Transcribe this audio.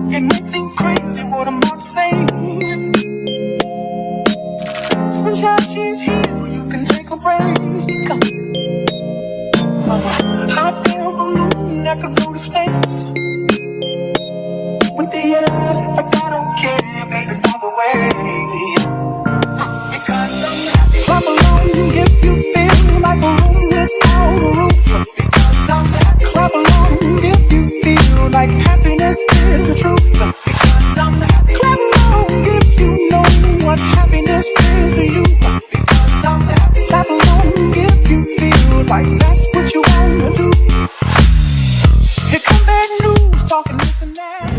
It may seem crazy what I'm about to say. Sunshine, she's here, you can take a break. Hot air balloon that could go to space. With the air, like I don't care, baby, by the way. Because I'm happy. Clap along if you feel like a room without a roof. Because I'm happy. Clap along if you feel like happiness is the truth. Because I'm happy. Clap along if you know what happiness is to you. Because I'm happy. Clap along if you feel like that's what you wanna do. Here come bad news, talking this and that.